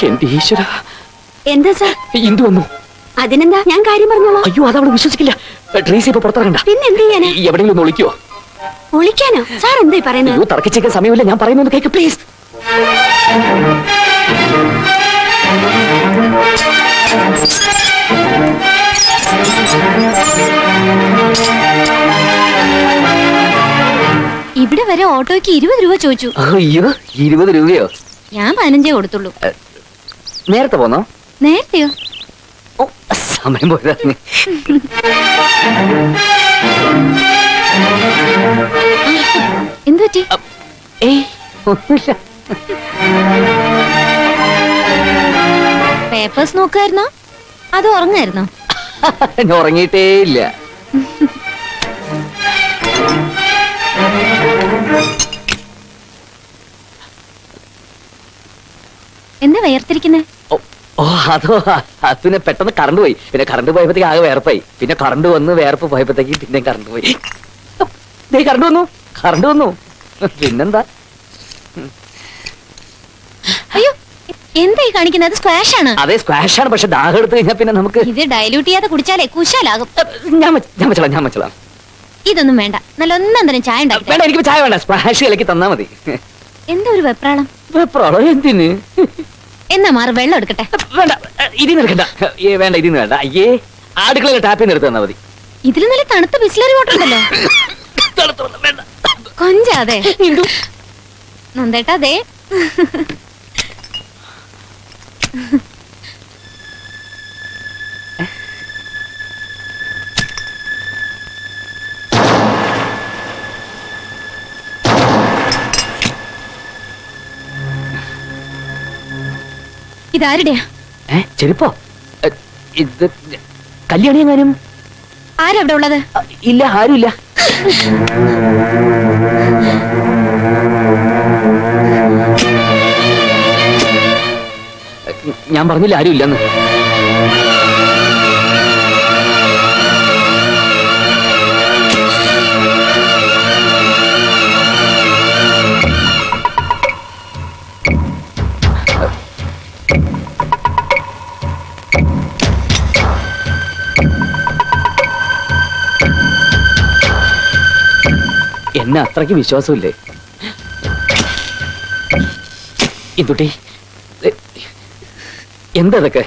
എന്റെ ഈശ്വര, എന്താ സാർ? ഇന്ദു വന്നു. അതിനെന്താ, ഞാൻ കാര്യം പറഞ്ഞോളാം. അയ്യോ, അതവള് വിശ്വസിക്കില്ല. ട്രേസി ഇപ്പൊ പുറത്തിറങ്ങണ്ട. പിന്നെ എന്ത് ചെയ്യാനാ? എവിടെയെങ്കിലും ഒന്ന് ഒളിക്കോ? ഒളിക്കാനോ? സാർ എന്തായി പറയുന്നത്? അയ്യോ, തർക്കിച്ചേക്കാൻ സമയമില്ല. ഞാൻ പറയുന്നത് കേക്ക് പ്ലീസ്. ഇവിടെ വരെ ഓട്ടോയ്ക്ക് 20 രൂപ ചോദിച്ചു. അയ്യോ, 20 രൂപയോ? ഞാൻ 15 കൊടുത്തുള്ളൂ. നേരത്തെ പോന്നോ? നേരത്തെയോ? ഓ, സമയം പോയതാ. എന്തു പറ്റി? ഏയ്, ഒന്നുമില്ല. പേപ്പേഴ്സ് നോക്കായിരുന്നോ അതോ ഉറങ്ങായിരുന്നോ? ഞാൻ ഉറങ്ങിയിട്ടേ ഇല്ല. എന്താ വേർതിരിക്കുന്നേ? ഓ, അതോ, അത് പിന്നെ പെട്ടെന്ന് കറണ്ട് പോയി. പിന്നെ കറണ്ട് പോയപ്പോഴത്തേക്ക് ആകെ വേർപ്പായി. പിന്നെ കറണ്ട് വന്ന് വേർപ്പ് പോയപ്പോഴത്തേക്ക് പിന്നെ കറണ്ട് പോയി. കറണ്ട് വന്നു, കറണ്ട് വന്നു. പിന്നെന്താ? അയ്യോ, എന്തായി കാണിക്കുന്നത്? സ്ക്വാഷ് ആണ്. അതെ, സ്ക്വാഷ് ആണ്. പക്ഷെ ദാഹം എടുത്തു കഴിഞ്ഞാൽ പിന്നെ നമുക്ക് ഇത് ഡൈല്യൂട്ട് ചെയ്യാതെ കുടിച്ചാലേ കുശാലാകും. ഞാൻ വെച്ചോളാം. ഇതൊന്നും വേണ്ട, നല്ല ഒന്നാം തന്നെ ചായ ഉണ്ടാക്കി. വേണ്ട, എനിക്ക് ചായ വേണ്ട. സ്ക്വാഷ് കലക്കി തന്നാ മതി. എന്താ ഒരു വെപ്രാളം? വെപ്രാളം എന്തിന്? എന്നാ മാറി വെള്ളം എടുക്കട്ടെ. വേണ്ട, ഇതിന്ന് എടുക്കണ്ട. വേണ്ട, ഇതിന്ന് വേണ്ട. അയ്യേ, അടുക്കളയിൽ ടാപ്പിൽ നിന്ന് എടുത്ത് തന്നാ മതി. ഇതിൽ നല്ല തണുത്ത ബിസ്ലറി വാട്ടർ ഉണ്ടല്ലോ. കൊഞ്ചാതെ നന്ദേട്ടാ. അതെ, ഇതാരുടെയാ? ചെരുപ്പോ? ഇത് കല്യാണി എങ്ങാനും? ആരവിടെ ഉള്ളത്? ഇല്ല, ആരുമില്ല. ഞാൻ പറഞ്ഞില്ല ആരുമില്ലെന്ന്. എന്നെ അത്രയ്ക്ക് വിശ്വാസമില്ലേ? ഇന്ദുട്ടി, എന്താ ഇതൊക്കെ?